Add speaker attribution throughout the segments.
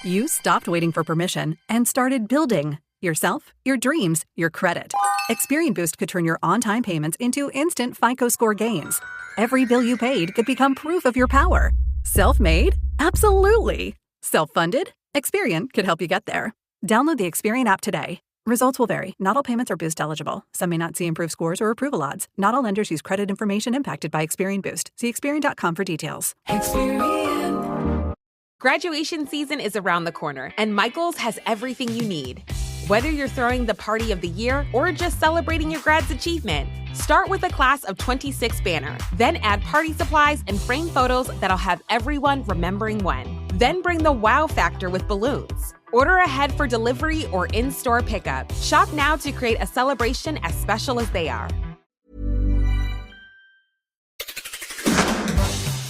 Speaker 1: You stopped waiting for permission and started building yourself, your dreams, your credit. Experian Boost could turn your on-time payments into instant FICO score gains. Every bill you paid could become proof of your power. Self-made? Absolutely. Self-funded? Experian could help you get there. Download the Experian app today. Results will vary. Not all payments are Boost eligible. Some may not see improved scores or approval odds. Not all lenders use credit information impacted by Experian Boost. See Experian.com for details.
Speaker 2: Experian. Graduation season is around the corner, and Michael's has everything you need. Whether you're throwing the party of the year or just celebrating your grad's achievement, start with a class of 26 banner. Then add party supplies and frame photos that'll have everyone remembering when. Then bring the wow factor with balloons. Order ahead for delivery or in-store pickup. Shop now to create a celebration as special as they are.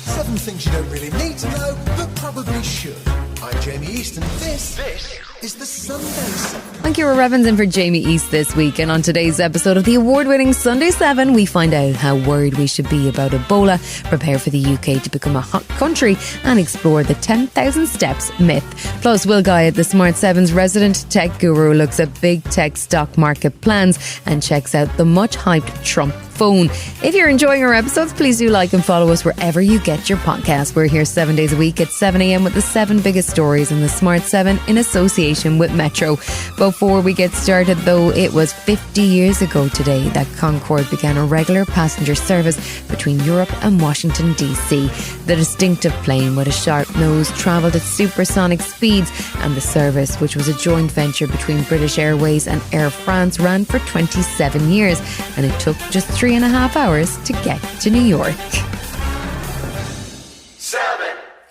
Speaker 3: 7 things you don't really need to know, but probably should. I'm Jamie East, and this is the Sunday 7.
Speaker 4: I'm Kira Revens in for Jamie East this week, and on today's episode of the award-winning Sunday 7, we find out how worried we should be about Ebola, prepare for the UK to become a hot country, and explore the 10,000 steps myth. Plus, Will Guyatt, the Smart 7's resident tech guru, looks at big tech stock market plans and checks out the much-hyped Trump phone. If you're enjoying our episodes, please do like and follow us wherever you get your podcast. We're here 7 days a week at 7 a.m. with the 7 biggest stories in the Smart 7 in association with Metro. Before we get started, though, it was 50 years ago today that Concorde began a regular passenger service between Europe and Washington, D.C. The distinctive plane with a sharp nose travelled at supersonic speeds, and the service, which was a joint venture between British Airways and Air France, ran for 27 years, and it took just 3.5 hours to get to New York.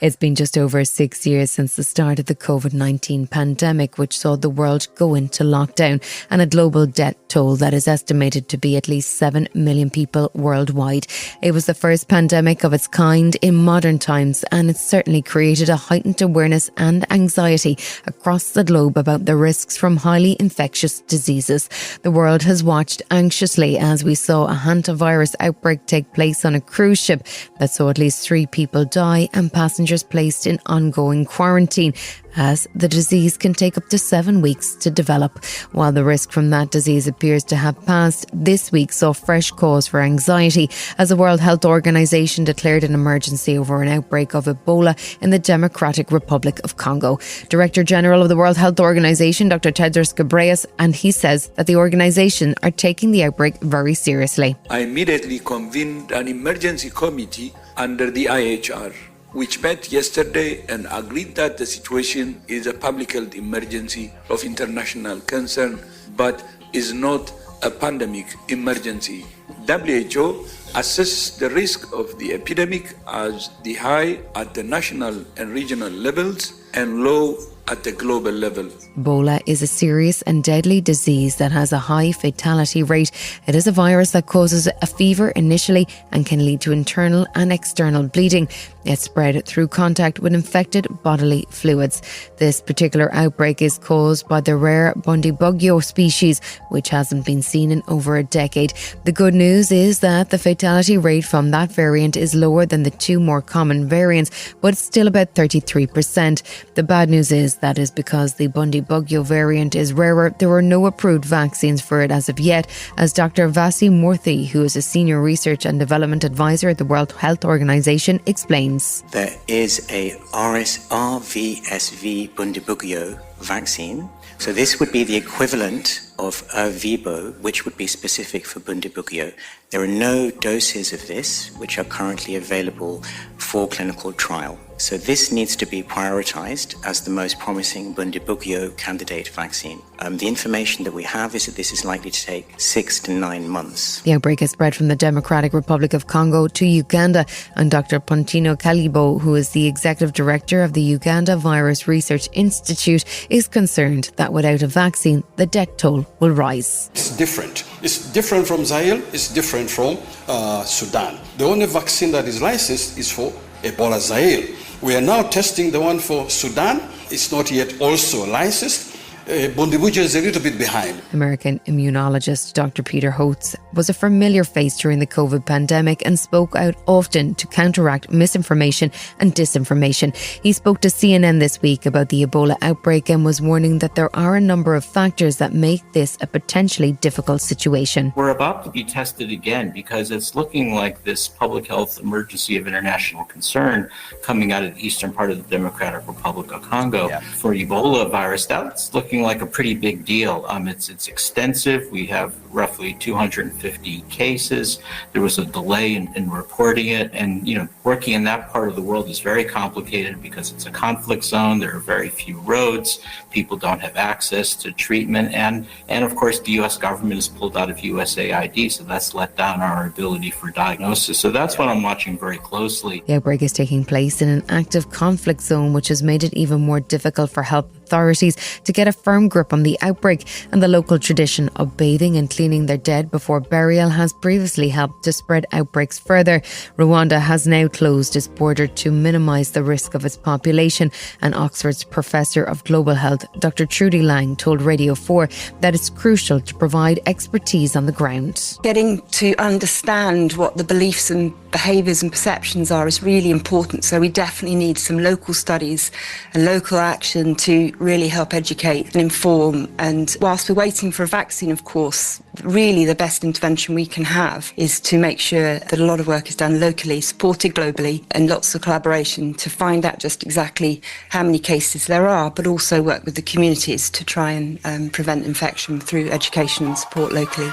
Speaker 4: It's been just over 6 years since the start of the COVID-19 pandemic, which saw the world go into lockdown, and a global death toll that is estimated to be at least 7 million people worldwide. It was the first pandemic of its kind in modern times, and it certainly created a heightened awareness and anxiety across the globe about the risks from highly infectious diseases. The world has watched anxiously as we saw a hantavirus outbreak take place on a cruise ship that saw at least 3 people die and passengers placed in ongoing quarantine, as the disease can take up to 7 weeks to develop. While the risk from that disease appears to have passed, this week saw fresh cause for anxiety as the World Health Organization declared an emergency over an outbreak of Ebola in the Democratic Republic of Congo. Director General of the World Health Organization, Dr. Tedros Ghebreysus, and he says that the organization are taking the outbreak very seriously.
Speaker 5: I immediately convened an emergency committee under the IHR, which met yesterday and agreed that the situation is a public health emergency of international concern, but is not a pandemic emergency. WHO assesses the risk of the epidemic as the high at the national and regional levels and low at the global level.
Speaker 4: Ebola is a serious and deadly disease that has a high fatality rate. It is a virus that causes a fever initially and can lead to internal and external bleeding. It's spread through contact with infected bodily fluids. This particular outbreak is caused by the rare Bundibugyo species, which hasn't been seen in over a decade. The good news is that the fatality rate from that variant is lower than the 2 more common variants, but it's still about 33%. The bad news is that is because the Bundibugyo variant is rarer. There are no approved vaccines for it as of yet, as Dr. Vasee Moorthy, who is a senior research and development advisor at the World Health Organization, explains.
Speaker 6: There is a RSV Bundibugyo vaccine. So this would be the equivalent of Ervebo, which would be specific for Bundibugyo. There are no doses of this which are currently available for clinical trial. So this needs to be prioritized as the most promising Bundibugyo candidate vaccine. The information that we have is that this is likely to take 6 to 9 months.
Speaker 4: The outbreak has spread from the Democratic Republic of Congo to Uganda, and Dr. Pontino, Kaleebo, who is the executive director of the Uganda Virus Research Institute, is concerned that without a vaccine, the death toll will rise.
Speaker 7: It's different. It's different from Zaire. It's different from Sudan. The only vaccine that is licensed is for Ebola Zaire. We are now testing the one for Sudan. It's not yet also licensed. Bundibugyo is a little bit behind.
Speaker 4: American immunologist Dr. Peter Hotez was a familiar face during the COVID pandemic and spoke out often to counteract misinformation and disinformation. He spoke to CNN this week about the Ebola outbreak and was warning that there are a number of factors that make this a potentially difficult situation.
Speaker 8: We're about to be tested again because it's looking like this public health emergency of international concern coming out of the eastern part of the Democratic Republic of Congo. For Ebola virus, that's looking like a pretty big deal. It's extensive. We have roughly 250 cases. There was a delay in reporting it, and working in that part of the world is very complicated because it's a conflict zone. There are very few roads. People don't have access to treatment, and of course the U.S. government has pulled out of USAID, so that's let down our ability for diagnosis. So that's what I'm watching very closely.
Speaker 4: The outbreak is taking place in an active conflict zone, which has made it even more difficult for health authorities to get a firm grip on the outbreak, and the local tradition of bathing and cleaning their dead before burial has previously helped to spread outbreaks further. Rwanda has now closed its border to minimise the risk of its population, and Oxford's Professor of Global Health, Dr. Trudie told Radio 4 that it's crucial to provide expertise on the ground.
Speaker 9: Getting to understand what the beliefs and behaviours and perceptions are is really important, so we definitely need some local studies and local action to really help educate and inform. And whilst we're waiting for a vaccine, of course, really the best intervention we can have is to make sure that a lot of work is done locally, supported globally, and lots of collaboration to find out just exactly how many cases there are, but also work with the communities to try and prevent infection through education and support locally.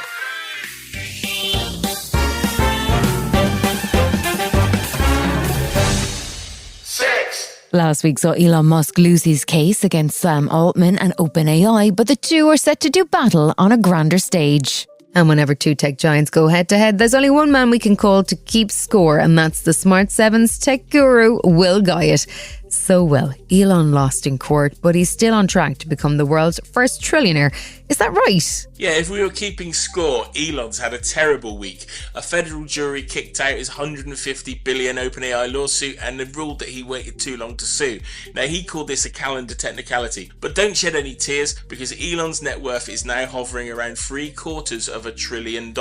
Speaker 4: Last week saw Elon Musk lose his case against Sam Altman and OpenAI, but the two are set to do battle on a grander stage. And whenever two tech giants go head-to-head, there's only one man we can call to keep score, and that's the Smart 7's tech guru, Will Guyatt. So well, Elon lost in court, but he's still on track to become the world's first trillionaire. Is that right?
Speaker 10: Yeah, if we were keeping score, Elon's had a terrible week. A federal jury kicked out his $150 billion OpenAI lawsuit and ruled that he waited too long to sue. Now, he called this a calendar technicality, but don't shed any tears because Elon's net worth is now hovering around $750 billion,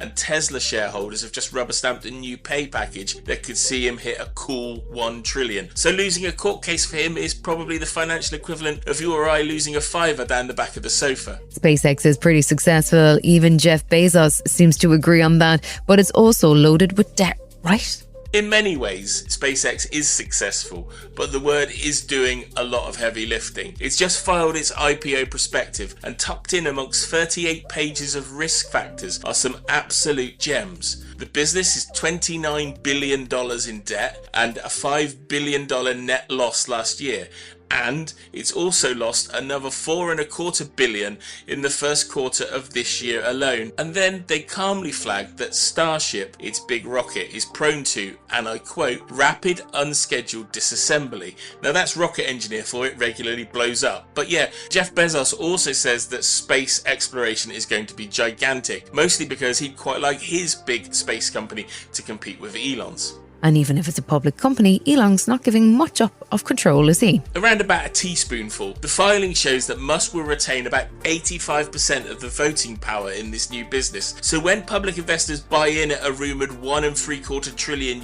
Speaker 10: and Tesla shareholders have just rubber-stamped a new pay package that could see him hit a cool $1 trillion. So losing a court case for him is probably the financial equivalent of you or I losing a fiver down the back of the sofa.
Speaker 4: SpaceX is pretty successful. Even Jeff Bezos seems to agree on that, but it's also loaded with debt, right?
Speaker 10: In many ways, SpaceX is successful, but the word is doing a lot of heavy lifting. It's just filed its IPO prospectus, and tucked in amongst 38 pages of risk factors are some absolute gems. The business is $29 billion in debt and a $5 billion net loss last year. And it's also lost another $4.25 billion in the first quarter of this year alone. And then they calmly flagged that Starship, its big rocket, is prone to, and I quote, rapid unscheduled disassembly. Now that's rocket engineer for it regularly blows up. But yeah, Jeff Bezos also says that space exploration is going to be gigantic, mostly because he'd quite like his big space company to compete with Elon's.
Speaker 4: And even if it's a public company, Elon's not giving much up of control, is he?
Speaker 10: Around about a teaspoonful. The filing shows that Musk will retain about 85% of the voting power in this new business. So when public investors buy in at a rumoured $1.75 trillion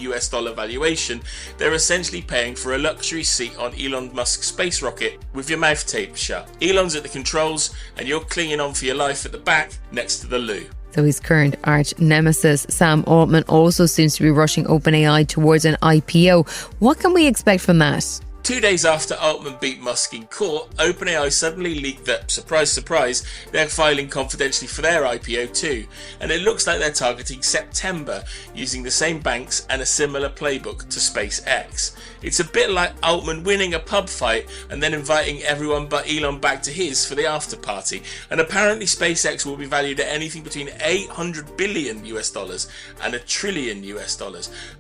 Speaker 10: valuation, they're essentially paying for a luxury seat on Elon Musk's space rocket with your mouth taped shut. Elon's at the controls and you're clinging on for your life at the back next to the loo.
Speaker 4: So his current arch nemesis, Sam Altman, also seems to be rushing OpenAI towards an IPO. What can we expect from that?
Speaker 10: 2 days after Altman beat Musk in court, OpenAI suddenly leaked that, surprise, surprise, they're filing confidentially for their IPO too. And it looks like they're targeting September, using the same banks and a similar playbook to SpaceX. It's a bit like Altman winning a pub fight and then inviting everyone but Elon back to his for the after party. And apparently SpaceX will be valued at anything between $800 billion and $1 trillion.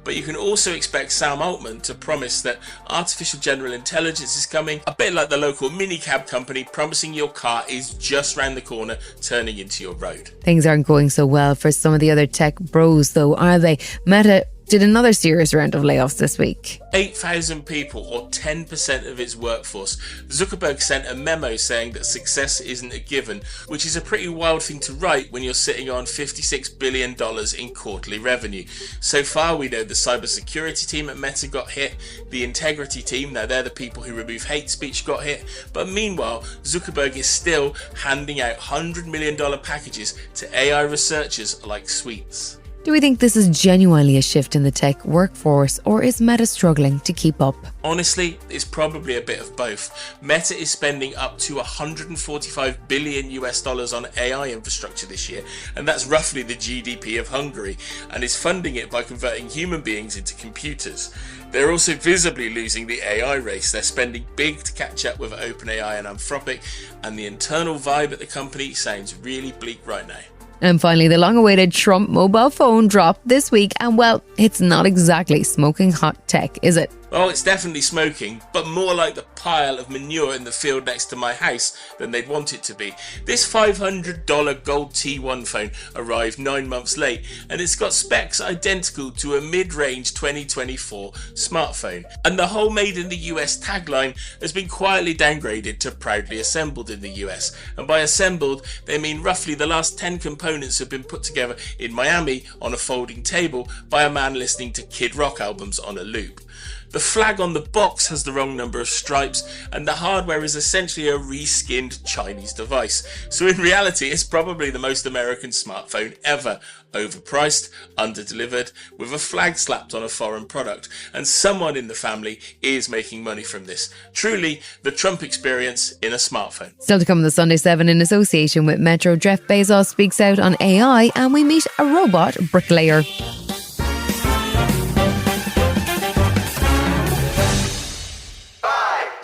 Speaker 10: But you can also expect Sam Altman to promise that artificial general intelligence is coming, a bit like the local minicab company promising your car is just round the corner turning into your road.
Speaker 4: Things aren't going so well for some of the other tech bros though, are they? Meta did another serious round of layoffs this week.
Speaker 10: 8,000 people, or 10% of its workforce. Zuckerberg sent a memo saying that success isn't a given, which is a pretty wild thing to write when you're sitting on $56 billion in quarterly revenue. So far, we know the cybersecurity team at Meta got hit, the integrity team, now they're the people who remove hate speech, got hit, but meanwhile, Zuckerberg is still handing out $100 million packages to AI researchers like sweets.
Speaker 4: Do we think this is genuinely a shift in the tech workforce, or is Meta struggling to keep up?
Speaker 10: Honestly, it's probably a bit of both. Meta is spending up to $145 billion on AI infrastructure this year, and that's roughly the GDP of Hungary, and is funding it by converting human beings into computers. They're also visibly losing the AI race. They're spending big to catch up with OpenAI and Anthropic, and the internal vibe at the company sounds really bleak right now.
Speaker 4: And finally, the long-awaited Trump mobile phone dropped this week, and well, it's not exactly smoking hot tech, is it?
Speaker 10: Well, it's definitely smoking, but more like the pile of manure in the field next to my house than they'd want it to be. This $500 gold T1 phone arrived 9 months late, and it's got specs identical to a mid-range 2024 smartphone. And the whole made in the US tagline has been quietly downgraded to proudly assembled in the US. And by assembled, they mean roughly the last 10 components have been put together in Miami on a folding table by a man listening to Kid Rock albums on a loop. The flag on the box has the wrong number of stripes, and the hardware is essentially a reskinned Chinese device. So in reality, it's probably the most American smartphone ever. Overpriced, underdelivered, with a flag slapped on a foreign product. And someone in the family is making money from this. Truly, the Trump experience in a smartphone.
Speaker 4: Still to come on the Sunday 7 in association with Metro, Jeff Bezos speaks out on AI, and we meet a robot bricklayer.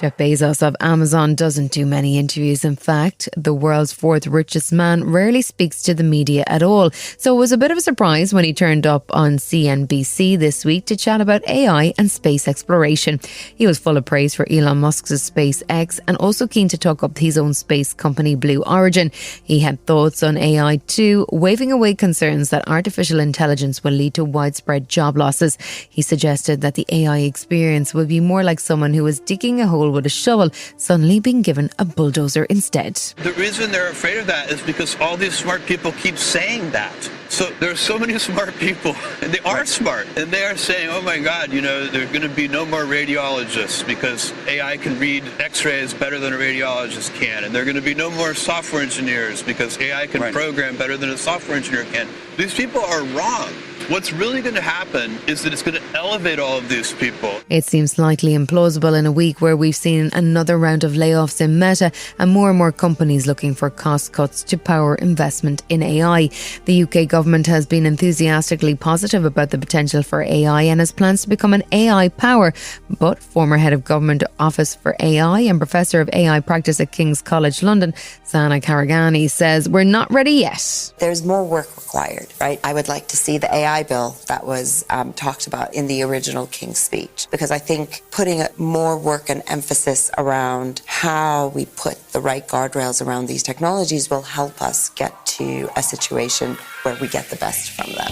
Speaker 4: Jeff Bezos of Amazon doesn't do many interviews. In fact, the world's fourth richest man rarely speaks to the media at all. So it was a bit of a surprise when he turned up on CNBC this week to chat about AI and space exploration. He was full of praise for Elon Musk's SpaceX and also keen to talk up his own space company Blue Origin. He had thoughts on AI too, waving away concerns that artificial intelligence will lead to widespread job losses. He suggested that the AI experience will be more like someone who was digging a hole with a shovel, suddenly being given a bulldozer instead.
Speaker 11: The reason they're afraid of that is because all these smart people keep saying that. So there are so many smart people, and they are smart, and they are saying, oh my God, you know, there are going to be no more radiologists because AI can read x-rays better than a radiologist can, and there are going to be no more software engineers because AI can program better than a software engineer can. These people are wrong. What's really going to happen is that it's going to elevate all of these people.
Speaker 4: It seems slightly implausible in a week where we've seen another round of layoffs in Meta and more companies looking for cost cuts to power investment in AI. The UK government has been enthusiastically positive about the potential for AI and has plans to become an AI power. But former head of Government Office for AI and Professor of AI Practice at King's College London, Sana Khareghani, says we're not ready yet.
Speaker 12: There's more work required, right? I would like to see the AI bill that was talked about in the original King's speech, because I think putting more work and emphasis around how we put the right guardrails around these technologies will help us get to a situation where we get the best from them.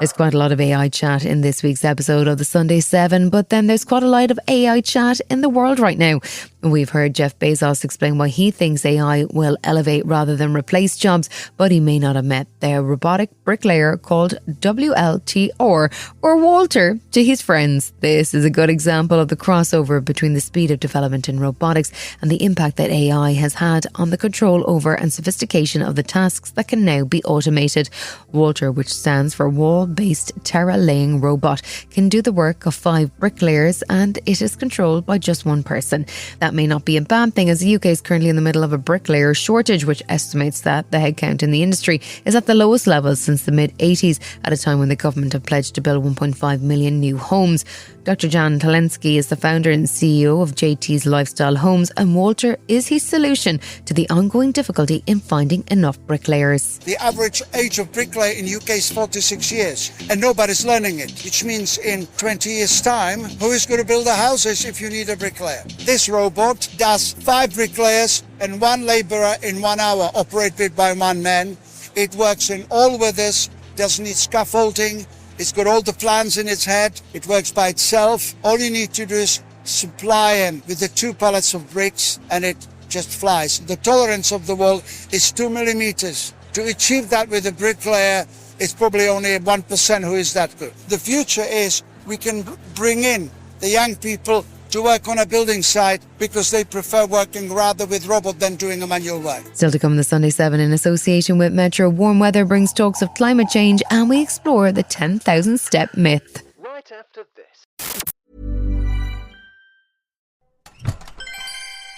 Speaker 4: There's quite a lot of AI chat in this week's episode of the Sunday 7, but then there's quite a lot of AI chat in the world right now. We've heard Jeff Bezos explain why he thinks AI will elevate rather than replace jobs, but he may not have met their robotic bricklayer called WLTR or Walter to his friends. This is a good example of the crossover between the speed of development in robotics and the impact that AI has had on the control over and sophistication of the tasks that can now be automated. Walter, which stands for Wall-Based Terra-Laying Robot, can do the work of 5 bricklayers, and it is controlled by just one person. That may not be a bad thing, as the UK is currently in the middle of a bricklayer shortage, which estimates that the headcount in the industry is at the lowest levels since the mid-80s, at a time when the government have pledged to build 1.5 million new homes. Dr. Jan Telensky is the founder and CEO of JT's Lifestyle Homes, and Walter is his solution to the ongoing difficulty in finding enough bricklayers.
Speaker 13: The average age of bricklayer in UK is 46 years, and nobody's learning it, which means in 20 years' time, who is going to build the houses if you need a bricklayer? This robot robot does 5 bricklayers and 1 labourer in 1 hour, operated by 1 man. It works in all weathers, doesn't need scaffolding. It's got all the plans in its head. It works by itself. All you need to do is supply him with the 2 pallets of bricks and it just flies. The tolerance of the wall is 2 millimeters. To achieve that with a bricklayer, it's probably only 1% who is that good. The future is we can bring in the young people to work on a building site because they prefer working rather with robot than doing a manual work.
Speaker 4: Still to come on the Sunday 7 in association with Metro, warm weather brings talks of climate change and we explore the 10,000 step myth.
Speaker 3: Right after this.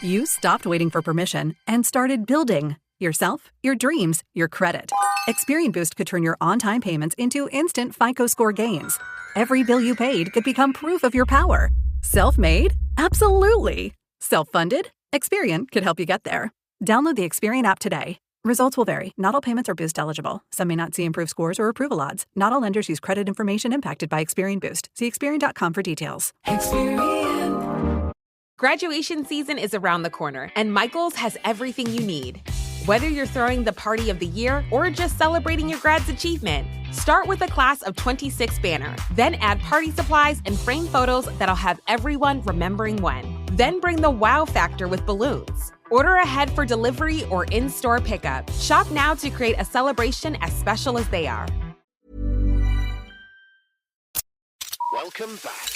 Speaker 1: You stopped waiting for permission and started building yourself, your dreams, your credit. Experian Boost could turn your on-time payments into instant FICO score gains. Every bill you paid could become proof of your power. Self-made? Absolutely. Self-funded? Experian could help you get there. Download the Experian app today. Results will vary. Not all payments are Boost eligible. Some may not see improved scores or approval odds. Not all lenders use credit information impacted by Experian Boost. See Experian.com for details.
Speaker 2: Experian. Graduation season is around the corner, and Michaels has everything you need. Whether you're throwing the party of the year or just celebrating your grad's achievement, start with a class of 26 banner. Then add party supplies and frame photos that'll have everyone remembering when. Then bring the wow factor with balloons. Order ahead for delivery or in-store pickup. Shop now to create a celebration as special as they are.
Speaker 3: Welcome back.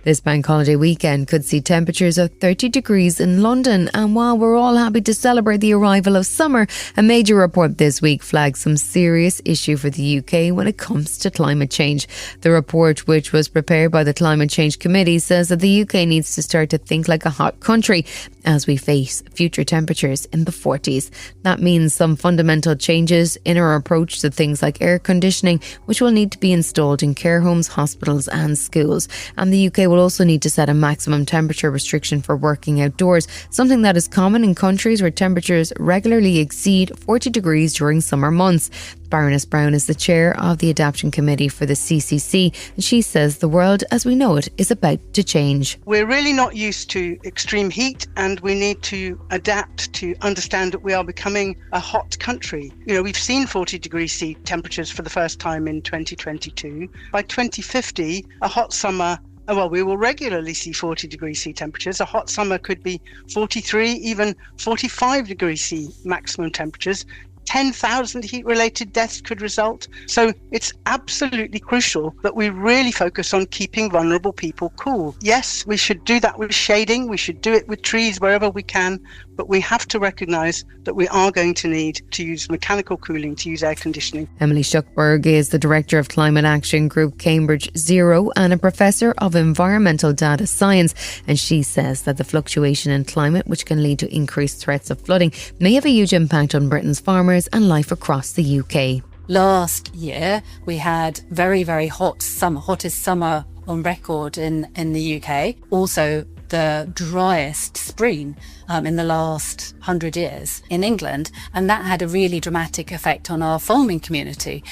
Speaker 4: This bank holiday weekend could see temperatures of 30 degrees in London, and while we're all happy to celebrate the arrival of summer, a major report this week flags some serious issue for the UK when it comes to climate change. The report, which was prepared by the Climate Change Committee, says that the UK needs to start to think like a hot country as we face future temperatures in the 40s. That means some fundamental changes in our approach to things like air conditioning, which will need to be installed in care homes, hospitals and schools. And the UK will also need to set a maximum temperature restriction for working outdoors, something that is common in countries where temperatures regularly exceed 40 degrees during summer months. Baroness Brown is the chair of the Adaptation Committee for the CCC, and she says the world as we know it is about to change.
Speaker 14: We're really not used to extreme heat, and we need to adapt to understand that we are becoming a hot country. You know, we've seen 40 degrees C temperatures for the first time in 2022. By 2050, a hot summer, well, we will regularly see 40 degrees C temperatures. A hot summer could be 43, even 45 degrees C maximum temperatures. 10,000 heat-related deaths could result. So it's absolutely crucial that we really focus on keeping vulnerable people cool. Yes, we should do that with shading. We should do it with trees wherever we can. But we have to recognise that we are going to need to use mechanical cooling, to use air conditioning.
Speaker 4: Emily Schuckberg is the Director of Climate Action Group Cambridge Zero and a Professor of Environmental Data Science. And she says that the fluctuation in climate, which can lead to increased threats of flooding, may have a huge impact on Britain's farmers and life across the UK.
Speaker 15: Last year, we had very, very hot summer, hottest summer on record in the UK. Also, the driest spring in the last 100 years in England, and that had a really dramatic effect on our farming community.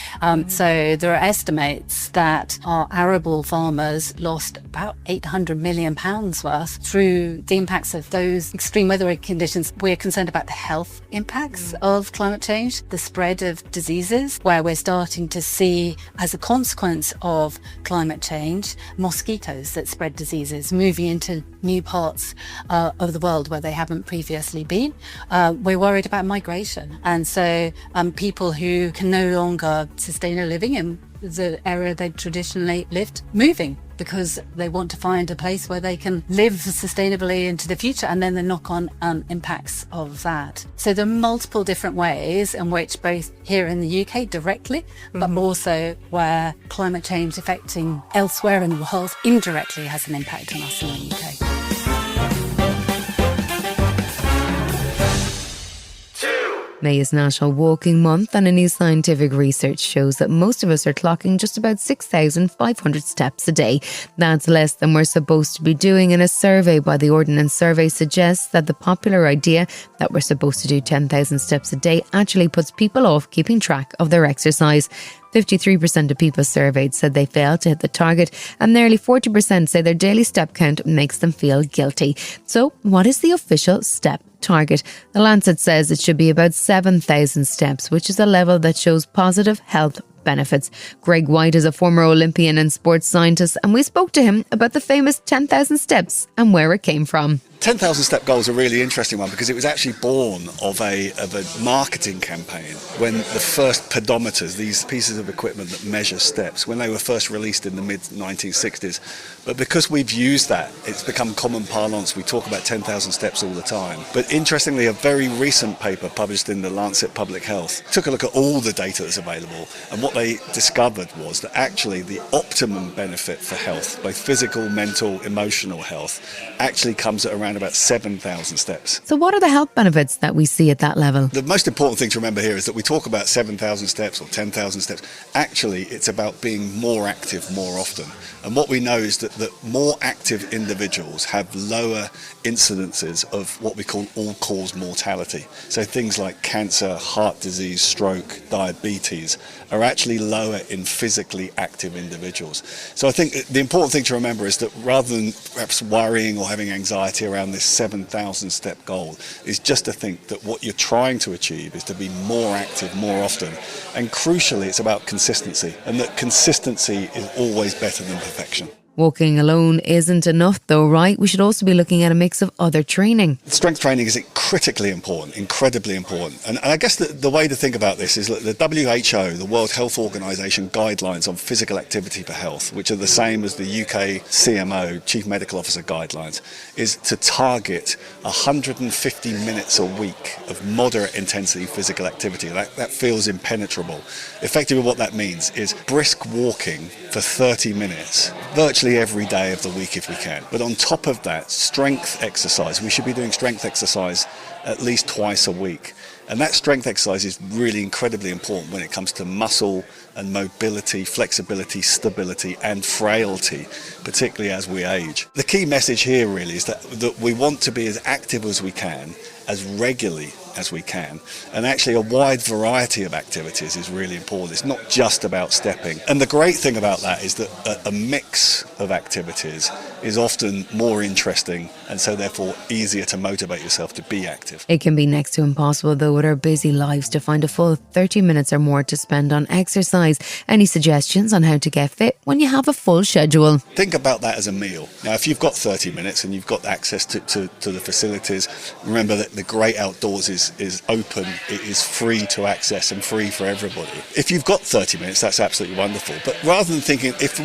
Speaker 15: So there are estimates that our arable farmers lost about £800 million worth through the impacts of those extreme weather conditions. We're concerned about the health impacts of climate change, the spread of diseases, where we're starting to see, as a consequence of climate change, mosquitoes that spread diseases moving into new parts of the world where they haven't previously been. We're worried about migration, and so people who can no longer sustain a living in the area they traditionally lived, moving because they want to find a place where they can live sustainably into the future, and then the knock-on impacts of that. So there are multiple different ways in which, both here in the UK directly, but also where climate change affecting elsewhere in the world indirectly has an impact on us in the UK.
Speaker 4: May is National Walking Month, and a new scientific research shows that most of us are clocking just about 6,500 steps a day. That's less than we're supposed to be doing, and a survey by the Ordnance Survey suggests that the popular idea that we're supposed to do 10,000 steps a day actually puts people off keeping track of their exercise. 53% of people surveyed said they failed to hit the target, and nearly 40% say their daily step count makes them feel guilty. So, what is the official step target? The Lancet says it should be about 7,000 steps, which is a level that shows positive health benefits. Guyatt is a former Olympian and sports scientist, and we spoke to him about the famous 10,000 steps and where it came from.
Speaker 16: 10,000 step goal is a really interesting one because it was actually born of a marketing campaign when the first pedometers, these pieces of equipment that measure steps, when they were first released in the mid-1960s. But because we've used that, it's become common parlance. We talk about 10,000 steps all the time. But interestingly, a very recent paper published in the Lancet Public Health took a look at all the data that's available, and what they discovered was that actually the optimum benefit for health, both physical, mental, emotional health, actually comes at around about 7,000 steps.
Speaker 4: So what are the health benefits that we see at that level?
Speaker 16: The most important thing to remember here is that we talk about 7,000 steps or 10,000 steps. Actually, it's about being more active more often. And what we know is that more active individuals have lower incidences of what we call all-cause mortality. So things like cancer, heart disease, stroke, diabetes are actually lower in physically active individuals. So I think the important thing to remember is that rather than perhaps worrying or having anxiety around this 7,000 step goal, is just to think that what you're trying to achieve is to be more active more often. And crucially, it's about consistency, and that consistency is always better than perfection.
Speaker 4: Walking alone isn't enough though, right? We should also be looking at a mix of other training.
Speaker 16: Strength training is critically important, incredibly important. And I guess the way to think about this is that the WHO, the World Health Organization guidelines on physical activity for health, which are the same as the UK CMO, Chief Medical Officer guidelines, is to target 150 minutes a week of moderate intensity physical activity. That feels impenetrable. Effectively what that means is brisk walking for 30 minutes, virtually every day of the week if we can. But on top of that, strength exercise. We should be doing strength exercise at least twice a week. And that strength exercise is really incredibly important when it comes to muscle and mobility, flexibility, stability and frailty, particularly as we age. The key message here really is that we want to be as active as we can, as regularly as we can, and actually a wide variety of activities is really important. It's not just about stepping. And the great thing about that is that a mix of activities is often more interesting and so therefore easier to motivate yourself to be active.
Speaker 4: It can be next to impossible though with our busy lives to find a full 30 minutes or more to spend on exercise. Any suggestions on how to get fit when you have a full schedule?
Speaker 16: Think about that as a meal. Now if you've got 30 minutes and you've got access to the facilities, remember that the great outdoors is open, it is free to access and free for everybody. If you've got 30 minutes, that's absolutely wonderful. But rather than thinking, if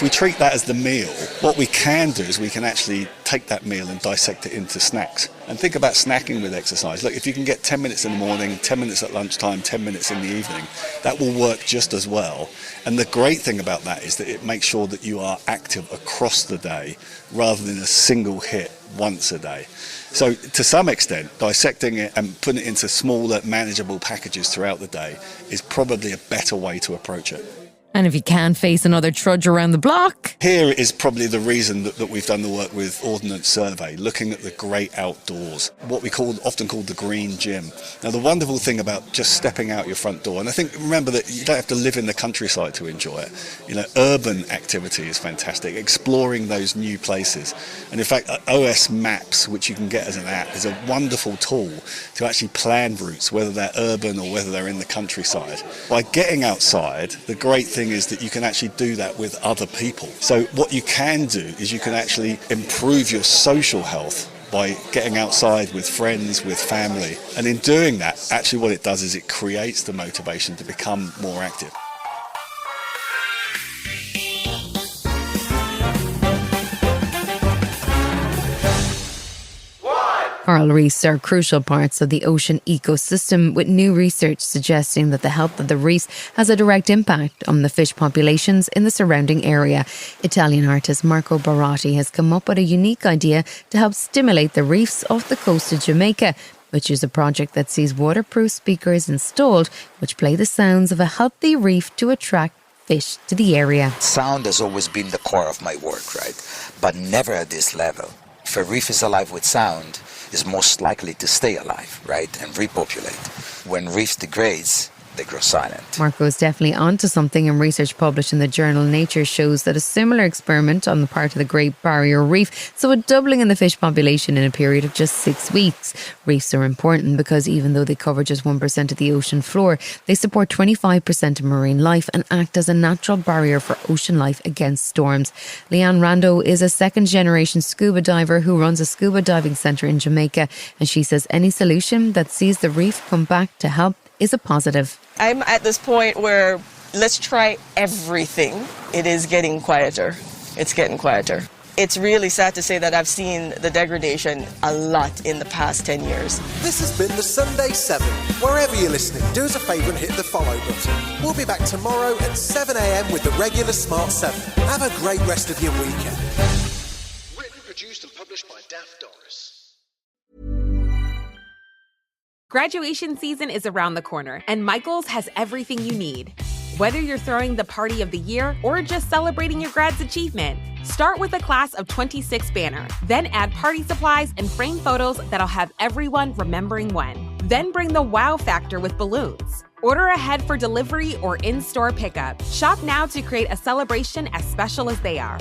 Speaker 16: we treat that as the meal, what we can do is we can actually take that meal and dissect it into snacks. And think about snacking with exercise. Look, if you can get 10 minutes in the morning, 10 minutes at lunchtime, 10 minutes in the evening, that will work just as well. And the great thing about that is that it makes sure that you are active across the day rather than a single hit once a day. So to some extent, dissecting it and putting it into smaller, manageable packages throughout the day is probably a better way to approach it.
Speaker 4: And if you can't face another trudge around the block?
Speaker 16: Here is probably the reason that we've done the work with Ordnance Survey, looking at the great outdoors, what we often call the green gym. Now, the wonderful thing about just stepping out your front door, and I think, remember that you don't have to live in the countryside to enjoy it. You know, urban activity is fantastic, exploring those new places. And in fact, OS Maps, which you can get as an app, is a wonderful tool to actually plan routes, whether they're urban or whether they're in the countryside. By getting outside, the great thing is that you can actually do that with other people. So what you can do is you can actually improve your social health by getting outside with friends, with family. And in doing that, actually what it does is it creates the motivation to become more active.
Speaker 4: Coral reefs are crucial parts of the ocean ecosystem, with new research suggesting that the health of the reefs has a direct impact on the fish populations in the surrounding area. Italian artist Marco Barotti has come up with a unique idea to help stimulate the reefs off the coast of Jamaica. which is a project that sees waterproof speakers installed which play the sounds of a healthy reef to attract fish to the area.
Speaker 17: Sound has always been the core of my work, right? But never at this level. If a reef is alive with sound, it's most likely to stay alive, right? And repopulate. When reefs degrades, they grow silent.
Speaker 4: Marco is definitely onto something, and research published in the journal Nature shows that a similar experiment on the part of the Great Barrier Reef saw a doubling in the fish population in a period of just 6 weeks. Reefs are important because even though they cover just 1% of the ocean floor, they support 25% of marine life and act as a natural barrier for ocean life against storms. Leanne Rando is a second-generation scuba diver who runs a scuba diving centre in Jamaica, and she says any solution that sees the reef come back to help is a positive.
Speaker 18: I'm at this point where let's try everything. It is getting quieter. It's getting quieter. It's really sad to say that I've seen the degradation a lot in the past 10 years.
Speaker 3: This has been the Sunday 7. Wherever you're listening, do us a favour and hit the follow button. We'll be back tomorrow at 7 a.m. with the regular Smart 7. Have a great rest of your weekend. Written, produced and published by Daft Doris.
Speaker 2: Graduation season is around the corner, and Michaels has everything you need. Whether you're throwing the party of the year or just celebrating your grad's achievement, start with a class of 26 banner. Then add party supplies and frame photos that'll have everyone remembering when. Then bring the wow factor with balloons. Order ahead for delivery or in-store pickup. Shop now to create a celebration as special as they are.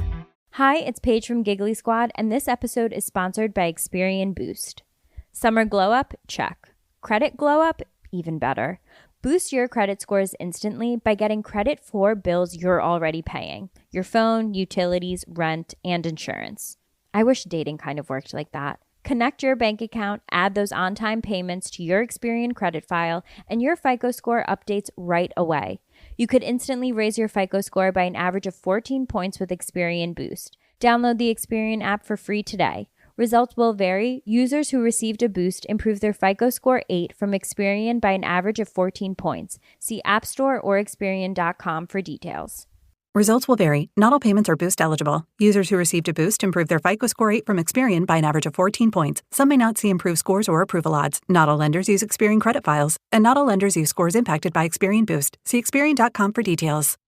Speaker 19: Hi, it's Paige from Giggly Squad, and this episode is sponsored by Experian Boost. Summer glow up? Check. Credit glow up? Even better. Boost your credit scores instantly by getting credit for bills you're already paying. Your phone, utilities, rent, and insurance. I wish dating kind of worked like that. Connect your bank account, add those on-time payments to your Experian credit file, and your FICO score updates right away. You could instantly raise your FICO score by an average of 14 points with Experian Boost. Download the Experian app for free today. Results will vary. Users who received a boost improved their FICO score 8 from Experian by an average of 14 points. See App Store or Experian.com for details.
Speaker 1: Results will vary. Not all payments are boost eligible. Users who received a boost improved their FICO score 8 from Experian by an average of 14 points. Some may not see improved scores or approval odds. Not all lenders use Experian credit files. And not all lenders use scores impacted by Experian Boost. See Experian.com for details.